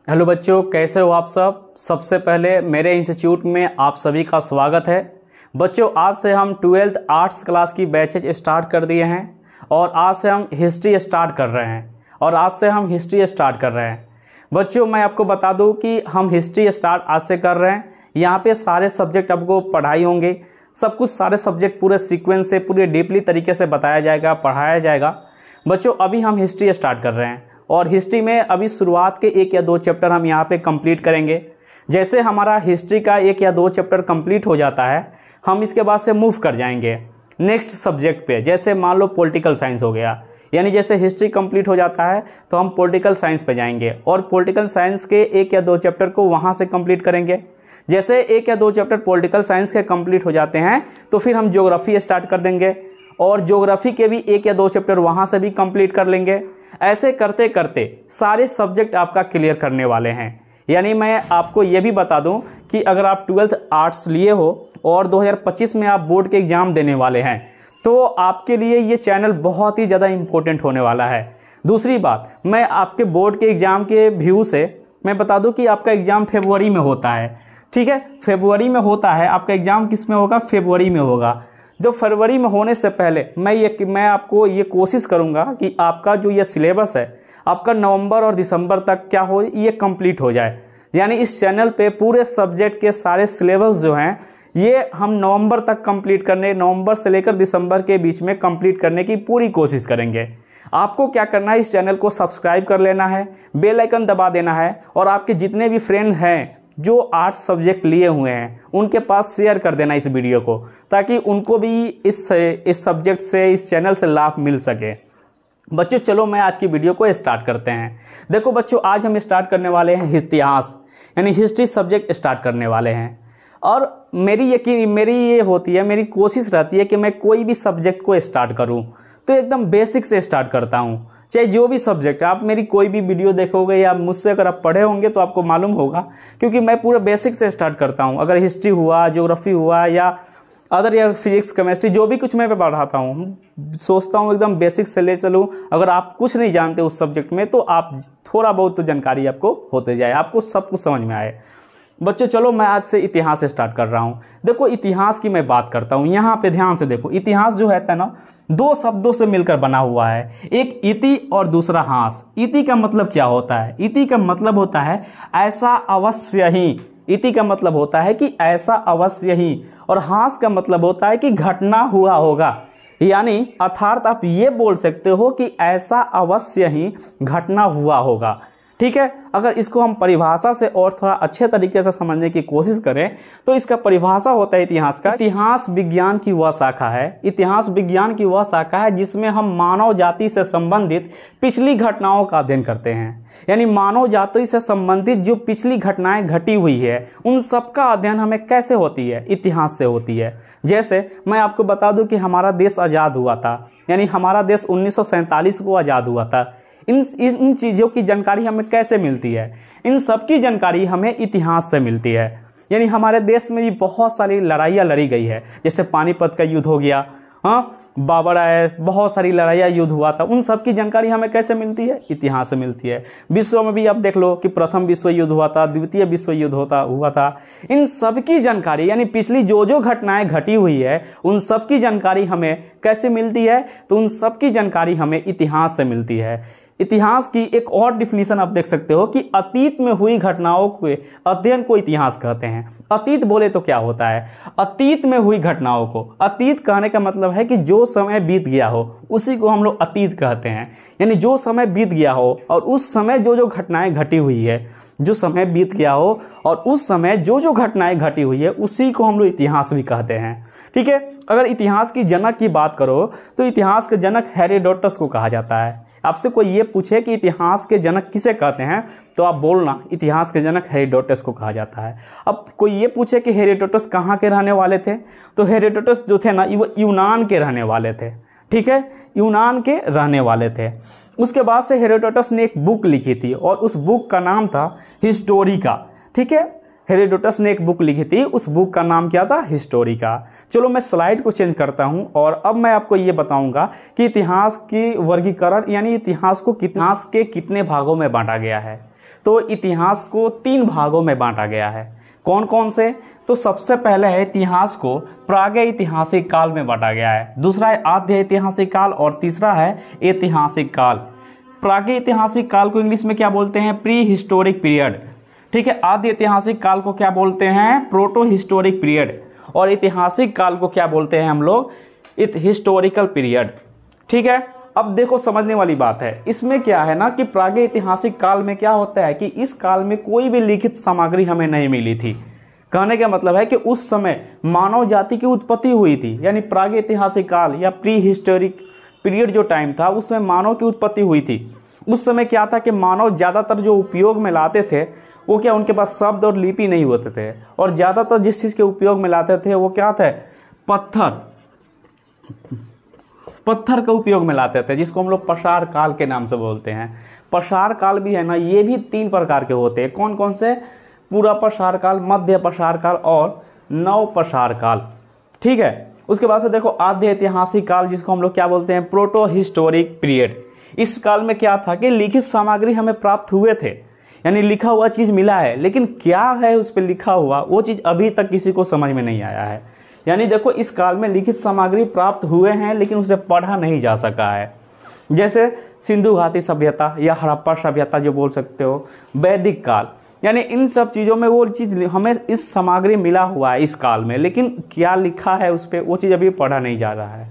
Hello बच्चों, कैसे हो आप सब। सबसे पहले मेरे इंस्टीट्यूट में आप सभी का स्वागत है। बच्चों, आज से हम 12th आर्ट्स क्लास की बैचेज स्टार्ट कर दिए हैं और आज से हम हिस्ट्री स्टार्ट कर रहे हैं। बच्चों, मैं आपको बता दूं कि हम हिस्ट्री स्टार्ट आज से कर रहे हैं। यहाँ पे सारे सब्जेक्ट आपको पढ़ाई होंगे, सब कुछ सारे सब्जेक्ट पूरे सीक्वेंस से पूरे डीपली तरीके से बताया जाएगा, पढ़ाया जाएगा। बच्चों, अभी हम हिस्ट्री स्टार्ट कर रहे हैं और हिस्ट्री में अभी शुरुआत के 1 या 2 चैप्टर हम यहाँ पे कंप्लीट करेंगे। जैसे हमारा हिस्ट्री का 1 या 2 चैप्टर कंप्लीट हो जाता है, हम इसके बाद से मूव कर जाएंगे नेक्स्ट सब्जेक्ट पे। जैसे मान लो पॉलिटिकल साइंस हो गया, यानी जैसे हिस्ट्री कंप्लीट हो जाता है तो हम पॉलिटिकल साइंस पे जाएंगे और पॉलिटिकल साइंस के 1 या 2 चैप्टर को वहाँ से कंप्लीट करेंगे। जैसे 1 या 2 चैप्टर पॉलिटिकल साइंस के कंप्लीट हो जाते हैं तो फिर हम ज्योग्राफी स्टार्ट कर देंगे और ज्योग्राफी के भी 1 या 2 चैप्टर वहाँ से भी कंप्लीट कर लेंगे। ऐसे करते करते सारे सब्जेक्ट आपका क्लियर करने वाले हैं। यानी मैं आपको ये भी बता दूं कि अगर आप 12th आर्ट्स लिए हो और 2025 में आप बोर्ड के एग्ज़ाम देने वाले हैं तो आपके लिए ये चैनल बहुत ही ज़्यादा इम्पोर्टेंट होने वाला है। दूसरी बात, मैं आपके बोर्ड के एग्ज़ाम के व्यू से मैं बता दूं कि आपका एग्ज़ाम फरवरी में होता है। ठीक है, फरवरी में होता है आपका एग्ज़ाम। किस में होगा? फरवरी में होगा। जो फरवरी में होने से पहले मैं आपको ये कोशिश करूंगा कि आपका जो ये सिलेबस है आपका नवंबर और दिसंबर तक क्या हो, ये कंप्लीट हो जाए। यानी इस चैनल पे पूरे सब्जेक्ट के सारे सिलेबस जो हैं ये हम नवंबर तक कंप्लीट करने, नवंबर से लेकर दिसंबर के बीच में कंप्लीट करने की पूरी कोशिश करेंगे। आपको क्या करना है, इस चैनल को सब्सक्राइब कर लेना है, बेल आइकन दबा देना है और आपके जितने भी फ्रेंड हैं जो आर्ट्स सब्जेक्ट लिए हुए हैं उनके पास शेयर कर देना इस वीडियो को, ताकि उनको भी इस सब्जेक्ट से, इस चैनल से लाभ मिल सके। बच्चों, चलो मैं आज की वीडियो को स्टार्ट करते हैं। देखो बच्चों, आज हम स्टार्ट करने वाले हैं इतिहास, यानी हिस्ट्री सब्जेक्ट स्टार्ट करने वाले हैं। और मेरी कोशिश रहती है कि मैं कोई भी सब्जेक्ट को स्टार्ट करूं तो एकदम बेसिक से स्टार्ट करता हूं। चाहे जो भी सब्जेक्ट, आप मेरी कोई भी वीडियो देखोगे या मुझसे अगर आप पढ़े होंगे तो आपको मालूम होगा, क्योंकि मैं पूरे बेसिक से स्टार्ट करता हूं। अगर हिस्ट्री हुआ, ज्योग्राफी हुआ या अदर या फिजिक्स, केमिस्ट्री, जो भी कुछ मैं पढ़ाता हूं, सोचता हूं एकदम बेसिक से ले चलूं। अगर आप कुछ नहीं जानते उस सब्जेक्ट में तो आप थोड़ा बहुत तो जानकारी आपको होते जाए, आपको सब कुछ समझ में आए। बच्चों, चलो मैं आज से इतिहास स्टार्ट कर रहा हूं। देखो, इतिहास की मैं बात करता हूं। यहाँ पे ध्यान से देखो, इतिहास जो है ना 2 शब्दों से मिलकर बना हुआ है, एक इति और दूसरा हास। इति का मतलब क्या होता है? इति का मतलब होता है ऐसा अवश्य ही। इति का मतलब होता है कि ऐसा अवश्य ही, और हास का मतलब होता है कि घटना हुआ होगा। यानी अर्थात आप ये बोल सकते हो कि ऐसा अवश्य ही घटना हुआ होगा। ठीक है, अगर इसको हम परिभाषा से और थोड़ा अच्छे तरीके से समझने की कोशिश करें तो इसका परिभाषा होता है इतिहास का, इतिहास विज्ञान की वह शाखा है। इतिहास विज्ञान की वह शाखा है जिसमें हम मानव जाति से संबंधित पिछली घटनाओं का अध्ययन करते हैं। यानी मानव जाति से संबंधित जो पिछली घटनाएं घटी हुई है उन सब का अध्ययन हमें कैसे होती है? इतिहास से होती है। जैसे मैं आपको बता दूं कि हमारा देश आज़ाद हुआ था, यानी हमारा देश 1947 को आज़ाद हुआ था। इन चीज़ों की जानकारी हमें कैसे मिलती है? इन सब की जानकारी हमें इतिहास से मिलती है। यानी हमारे देश में भी बहुत सारी लड़ाइयाँ लड़ी गई है, जैसे पानीपत का युद्ध हो गया, बाबर आए, बहुत सारी लड़ाइयाँ युद्ध हुआ था। उन सब की जानकारी हमें कैसे मिलती है? इतिहास से मिलती है। विश्व में भी आप देख लो कि प्रथम विश्व युद्ध हुआ था, द्वितीय विश्व युद्ध हुआ था। इन सब की जानकारी, यानी पिछली जो घटनाएं घटी हुई है उन सब की जानकारी हमें कैसे मिलती है? तो उन सब की जानकारी हमें इतिहास से मिलती है। इतिहास की एक और डिफिनीशन आप देख सकते हो कि अतीत में हुई घटनाओं के अध्ययन को इतिहास कहते हैं। अतीत बोले तो क्या होता है? अतीत में हुई घटनाओं को, अतीत कहने का मतलब है कि जो समय बीत गया हो उसी को हम लोग अतीत कहते हैं। यानी जो समय बीत गया हो और उस समय जो घटनाएं घटी हुई है, जो समय बीत गया हो और उस समय जो घटनाएं घटी हुई है उसी को हम लोग इतिहास भी कहते हैं। ठीक है, अगर इतिहास की जनक की बात करो तो इतिहास के जनक हेरोडोटस को कहा जाता है। आपसे कोई ये पूछे कि इतिहास के जनक किसे कहते हैं तो आप बोलना इतिहास के जनक हेरोडोटस को कहा जाता है। अब कोई ये पूछे कि हेरोडोटस कहाँ के रहने वाले थे तो हेरोडोटस जो थे ना वो यूनान के रहने वाले थे। ठीक है, यूनान के रहने वाले थे। उसके बाद से हेरोडोटस ने एक बुक लिखी थी और उस बुक का नाम था हिस्टोरिका। ठीक है, हेरोडोटस ने एक बुक लिखी थी, उस बुक का नाम क्या था? हिस्टोरिका। चलो मैं स्लाइड को चेंज करता हूं और अब मैं आपको ये बताऊंगा कि इतिहास की वर्गीकरण यानी इतिहास को इतिहास के कितने भागों में बांटा गया है। तो इतिहास को 3 भागों में बांटा गया है। कौन कौन से? तो सबसे पहले है इतिहास को प्रागैतिहासिक काल में बांटा गया है, दूसरा है आद्य ऐतिहासिक काल और तीसरा है ऐतिहासिक काल। प्रागैतिहासिक काल को इंग्लिश में क्या बोलते हैं? Pre historic period. ठीक है, आदि ऐतिहासिक काल को क्या बोलते हैं? Proto historic period. और ऐतिहासिक काल को क्या बोलते हैं हम लोग? Historical period. ठीक है, अब देखो समझने वाली बात है, इसमें क्या है ना कि प्रागैतिहासिक काल में क्या होता है कि इस काल में कोई भी लिखित सामग्री हमें नहीं मिली थी। कहने का मतलब है कि उस समय मानव जाति की उत्पत्ति हुई थी, यानी प्रागैतिहासिक काल या प्री हिस्टोरिक पीरियड जो टाइम था उसमें मानव की उत्पत्ति हुई थी। उस समय क्या था कि मानव ज़्यादातर जो उपयोग में लाते थे वो क्या, उनके पास शब्द और लिपि नहीं होते थे, और ज़्यादातर जिस चीज़ के उपयोग में लाते थे वो क्या थे? पत्थर का उपयोग में लाते थे, जिसको हम लोग पशार काल के नाम से बोलते हैं। पशार काल भी है ना, ये भी 3 प्रकार के होते हैं। कौन कौन से? पूरा पशार काल, मध्य पशार काल और नव पशार काल। ठीक है, उसके बाद से देखो आद्य ऐतिहासिक काल, जिसको हम लोग क्या बोलते हैं? Proto historic period. इस काल में क्या था कि लिखित सामग्री हमें प्राप्त हुए थे, यानी लिखा हुआ चीज मिला है, लेकिन क्या है उस पर लिखा हुआ वो चीज अभी तक किसी को समझ में नहीं आया है। यानी देखो इस काल में लिखित सामग्री प्राप्त हुए हैं लेकिन उसे पढ़ा नहीं जा सका है। जैसे सिंधु घाटी सभ्यता या हड़प्पा सभ्यता जो बोल सकते हो, वैदिक काल, यानी इन सब चीज़ों में वो चीज़ हमें इस सामग्री मिला हुआ है इस काल में, लेकिन क्या लिखा है उस पर वो चीज़ अभी पढ़ा नहीं जा रहा है,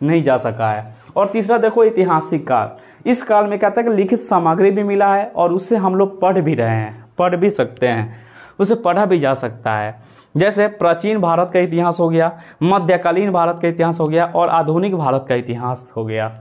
नहीं जा सका है। और तीसरा देखो ऐतिहासिक काल, इस काल में क्या था कि लिखित सामग्री भी मिला है और उससे हम लोग पढ़ भी रहे हैं, पढ़ भी सकते हैं, उसे पढ़ा भी जा सकता है। जैसे प्राचीन भारत का इतिहास हो गया, मध्यकालीन भारत का इतिहास हो गया और आधुनिक भारत का इतिहास हो गया।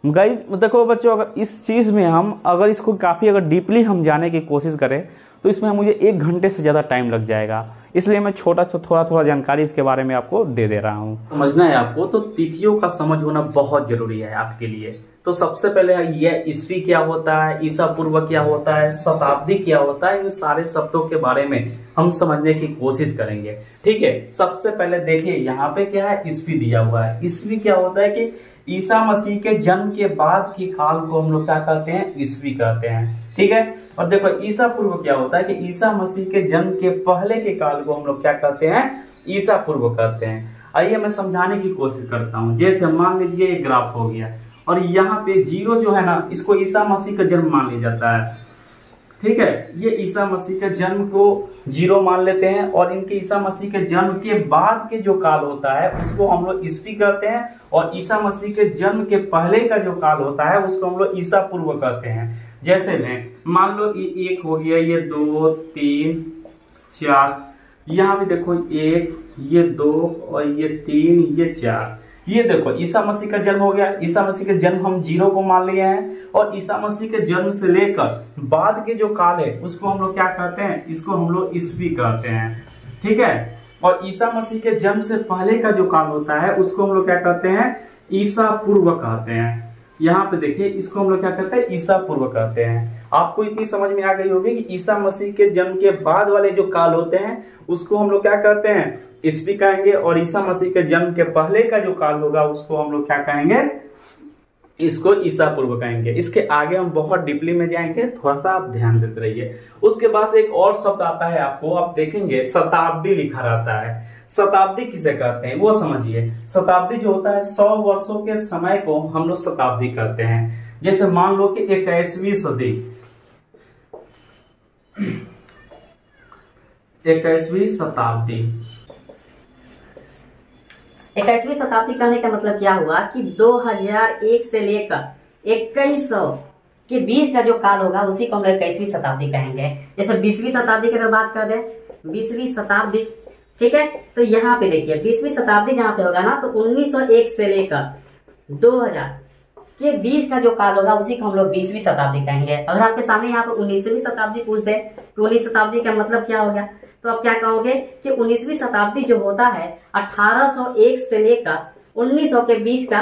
गाइस देखो बच्चों, अगर इस चीज़ में हम अगर इसको काफ़ी अगर डीपली हम जाने की कोशिश करें तो इसमें मुझे 1 घंटे से ज़्यादा टाइम लग जाएगा, इसलिए मैं थोड़ा जानकारी इसके बारे में आपको दे रहा हूँ। समझना है आपको, तो तिथियों का समझ होना बहुत जरूरी है आपके लिए। तो सबसे पहले ये ईस्वी क्या होता है, ईसा पूर्व क्या होता है, शताब्दी क्या होता है, इन सारे शब्दों के बारे में हम समझने की कोशिश करेंगे। ठीक है, सबसे पहले देखिए यहाँ पे क्या है, ईस्वी दिया हुआ है। ईस्वी क्या होता है कि ईसा मसीह के जन्म के बाद के काल को हम लोग क्या कहते हैं? ईस्वी कहते हैं। ठीक है, और देखो ईसा पूर्व क्या होता है कि ईसा मसीह के जन्म के पहले के काल को हम लोग क्या कहते हैं? ईसा पूर्व कहते हैं। आइए मैं समझाने की कोशिश करता हूँ। जैसे मान लीजिए एक ग्राफ हो गया और यहाँ पे 0 जो है ना, इसको ईसा मसीह का जन्म मान लिया जाता है। ठीक है, ये ईसा मसीह के जन्म को 0 मान लेते हैं, और इनके ईसा मसीह के जन्म के बाद के जो काल होता है उसको हम लोग ईस्वी कहते हैं, और ईसा मसीह के जन्म के पहले का जो काल होता है उसको हम लोग ईसा पूर्व कहते हैं। जैसे में मान लो ये 1 हो गया, ये 2 3 4, यहाँ भी देखो 1, ये 2 और ये 3, ये 4। ये देखो ईसा मसीह का जन्म हो गया। ईसा मसीह के जन्म हम 0 को मान लिए हैं, और ईसा मसीह के जन्म से लेकर बाद के जो काल है उसको हम लोग क्या कहते हैं? इसको हम लोग ईस्वी कहते हैं। ठीक है, और ईसा मसीह के जन्म से पहले का जो काल होता है उसको हम लोग क्या कहते हैं? ईसा पूर्व कहते हैं। यहाँ पे देखिए इसको हम लोग क्या कहते हैं? ईसा पूर्व कहते हैं। आपको इतनी समझ में आ गई होगी कि ईसा मसीह के जन्म के बाद वाले जो काल होते हैं उसको हम लोग क्या कहते हैं? ईस्वी कहेंगे, और ईसा मसीह के जन्म के पहले का जो काल होगा उसको हम लोग क्या कहेंगे? इसको ईसा पूर्व कहेंगे। इसके आगे हम बहुत डीपली में जाएंगे, थोड़ा सा आप ध्यान देते रहिए। उसके बाद एक और शब्द आता है, आपको आप देखेंगे शताब्दी लिखा रहता है। शताब्दी किसे कहते हैं वो समझिए। शताब्दी जो होता है 100 वर्षों के समय को हम लोग शताब्दी कहते हैं। जैसे मान लो कि 21वीं सदी, 21वीं शताब्दी। 21वीं शताब्दी कहने का मतलब क्या हुआ कि 2001 से लेकर 2100 के बीच का जो काल होगा उसी को हम लोग 21वीं शताब्दी कहेंगे। जैसे 20वीं शताब्दी की अगर बात कर दें, 20वीं शताब्दी, ठीक है, तो यहाँ पे देखिए 20वीं शताब्दी जहाँ पे होगा ना, तो 1901 से लेकर 2000 के बीच का जो काल होगा उसी को हम लोग 20वीं शताब्दी कहेंगे। अगर आपके सामने यहाँ पर 19वीं शताब्दी पूछ दे कि 19 शताब्दी का मतलब क्या हो गया, तो आप क्या कहोगे कि 19वीं शताब्दी जो होता है 1801 से लेकर 1900 के बीच का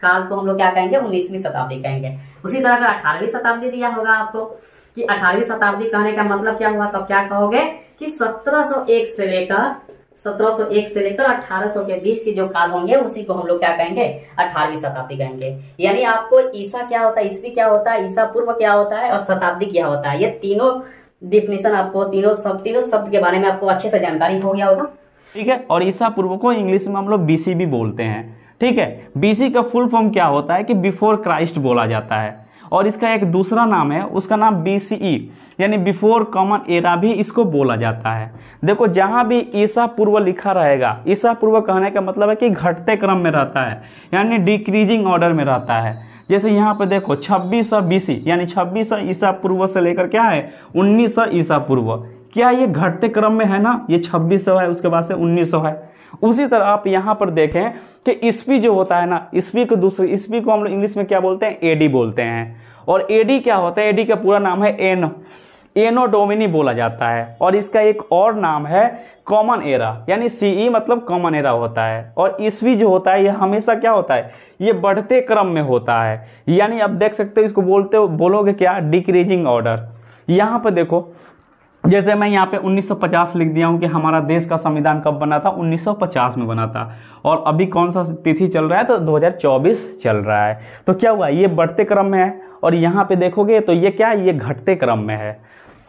काल को हम लोग क्या कहेंगे? 19वीं शताब्दी कहेंगे। उसी तरह अगर 18वीं शताब्दी दिया होगा आपको कि 18वीं शताब्दी कहने का मतलब क्या हुआ, तो क्या कहोगे कि 1701 से लेकर 1800 के बीच की जो काल होंगे उसी को हम लोग क्या कहेंगे, 18वीं शताब्दी कहेंगे। यानी आपको ईसा क्या होता है, ईस्वी क्या होता है, ईसा पूर्व क्या होता है और शताब्दी क्या होता है, ये तीनों डिफिनेशन आपको तीनों शब्द के बारे में आपको अच्छे से जानकारी हो गया होगा। ठीक है, और ईसा पूर्व को इंग्लिश में हम लोग बीसी भी बोलते हैं। ठीक है, बीसी का फुल फॉर्म क्या होता है कि बिफोर क्राइस्ट बोला जाता है, और इसका एक दूसरा नाम है, उसका नाम बीसीई यानी बिफोर कॉमन एरा भी इसको बोला जाता है। देखो जहां भी ईसा पूर्व लिखा रहेगा, ईसा पूर्व कहने का मतलब है कि घटते क्रम में रहता है, यानी डिक्रीजिंग ऑर्डर में रहता है। जैसे यहाँ पे देखो 2600 बीसी यानी 2600 ईसा पूर्व से लेकर क्या है 1900 ईसा पूर्व, क्या ये घटते क्रम में है ना, ये 2600 है, उसके बाद से 1900 है। उसी तरह आप यहाँ पर देखें कि ईस्वी जो होता है ना, ईस्वी को दूसरे ईस्वी को हम लोग इंग्लिश में क्या बोलते हैं, एडी बोलते हैं। और एडी क्या होता है, एडी का पूरा नाम है एनो डोमिनी बोला जाता है, और इसका एक और नाम है कॉमन एरा यानी सीई मतलब कॉमन एरा होता है। और ईस्वी जो होता है ये हमेशा क्या होता है, ये बढ़ते क्रम में होता है, यानी आप देख सकते हो इसको बोलोगे क्या, डिक्रीजिंग ऑर्डर। यहाँ पर देखो जैसे मैं यहाँ पे 1950 लिख दिया हूँ कि हमारा देश का संविधान कब बना था, 1950 में बना था, और अभी कौन सा तिथि चल रहा है, तो 2024 चल रहा है। तो क्या हुआ, ये बढ़ते क्रम में है, और यहाँ पे देखोगे तो ये क्या है, ये घटते क्रम में है।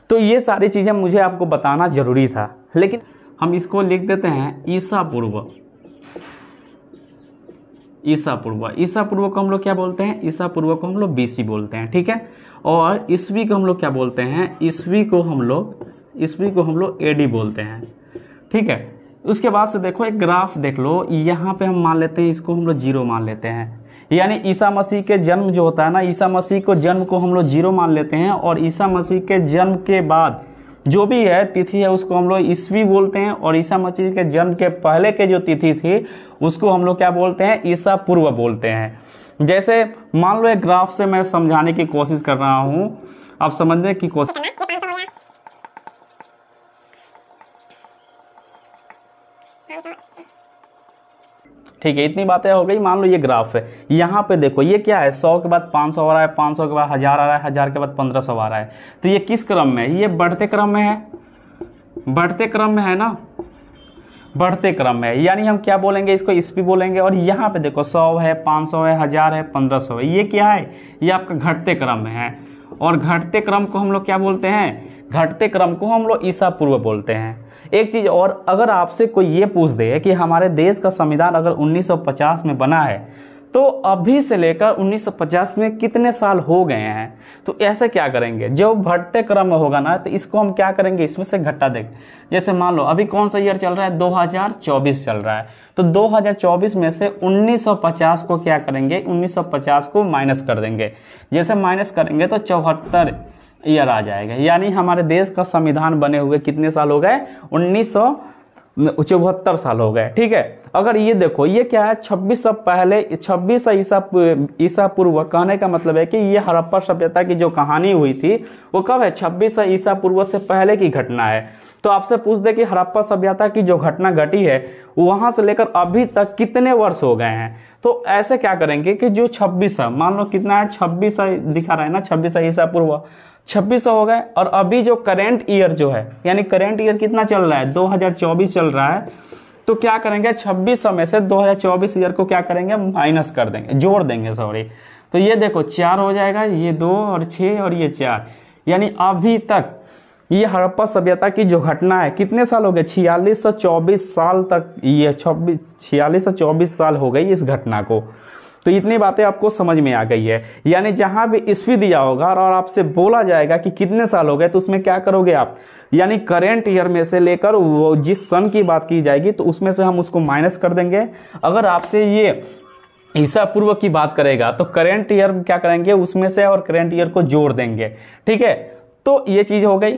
तो ये सारी चीज़ें मुझे आपको बताना जरूरी था, लेकिन हम इसको लिख देते हैं ईसा पूर्व। ईसा पूर्व को हम लोग क्या बोलते हैं, ईसा पूर्व को हम लोग बीसी बोलते हैं। ठीक है, और ईस्वी को हम लोग क्या बोलते हैं, ईस्वी को हम लोग एडी बोलते हैं। ठीक है, उसके बाद से देखो एक ग्राफ देख लो, यहाँ पे हम मान लेते हैं, इसको हम लोग 0 मान लेते हैं, यानी ईसा मसीह के जन्म जो होता है ना, ईसा मसीह को जन्म को हम लोग 0 मान लेते हैं, और ईसा मसीह के जन्म के बाद जो भी है तिथि है उसको हम लोग ईस्वी बोलते हैं, और ईसा मसीह के जन्म के पहले के जो तिथि थी उसको हम लोग क्या बोलते हैं, ईसा पूर्व बोलते हैं। जैसे मान लो एक ग्राफ से मैं समझाने की कोशिश कर रहा हूं, आप समझने की कोशिश। ठीक है, इतनी बातें हो गई। मान लो ये ग्राफ है, यहाँ पे देखो ये क्या है, 100 के बाद 500 आ रहा है, 500 के बाद 1000 आ रहा है, 1000 के बाद 1500 आ रहा है। तो ये किस क्रम में है, ये बढ़ते क्रम में है, बढ़ते क्रम में है ना, बढ़ते क्रम में है, यानी हम क्या बोलेंगे, इसको ईस्वी बोलेंगे। और यहाँ पे देखो 100 है, 500 है, 1000 है, 1500 है, ये क्या है, ये आपका घटते क्रम में है। और घटते क्रम को हम लोग क्या बोलते हैं, घटते क्रम को हम लोग ईसा पूर्व बोलते हैं। एक चीज और, अगर आपसे कोई ये पूछ दे कि हमारे देश का संविधान अगर 1950 में बना है तो अभी से लेकर 1950 में कितने साल हो गए हैं, तो ऐसे क्या करेंगे, जो बढ़ते क्रम में होगा ना तो इसको हम क्या करेंगे, इसमें से घटा देंगे। जैसे मान लो अभी कौन सा ईयर चल रहा है, 2024 चल रहा है, तो 2024 में से 1950 को क्या करेंगे, 1950 को माइनस कर देंगे। जैसे माइनस करेंगे तो 74 ईयर आ जाएगा, यानी हमारे देश का संविधान बने हुए कितने साल हो गए, 1974 साल हो गए। ठीक है, अगर ये देखो ये क्या है, 2600 पहले, 2600 ईसा पूर्व कहने का मतलब है कि ये हड़प्पा सभ्यता की जो कहानी हुई थी वो कब है, 2600 ईसा पूर्व से पहले की घटना है। तो आपसे पूछ दे कि हड़प्पा सभ्यता की जो घटना घटी है वहां से लेकर अभी तक कितने वर्ष हो गए हैं, तो ऐसे क्या करेंगे कि जो 2600 मान लो कितना है, 2600 दिखा रहा है ना, 2600 ईसा पूर्व 2600 हो गए, और अभी जो करेंट ईयर जो है, यानी करेंट ईयर कितना चल रहा है, 2024 चल रहा है, तो क्या करेंगे 2600 में से 2024 ईयर को क्या करेंगे, माइनस कर देंगे, जोड़ देंगे सॉरी। तो ये देखो 4 हो जाएगा, ये 2 और 6 और ये 4, यानी अभी तक ये हड़प्पा सभ्यता की जो घटना है कितने साल हो गए, 4624 साल तक, ये 4624 साल हो गई इस घटना को। तो इतनी बातें आपको समझ में आ गई है, यानी जहां भी ईस्वी दिया होगा और आपसे बोला जाएगा कि कितने साल हो गए, तो उसमें क्या करोगे आप, यानी करेंट ईयर में से लेकर वो जिस सन की बात की जाएगी तो उसमें से हम उसको माइनस कर देंगे। अगर आपसे ये ईसा पूर्व की बात करेगा तो करेंट ईयर क्या करेंगे उसमें से, और करेंट ईयर को जोड़ देंगे। ठीक है, तो ये चीज हो गई।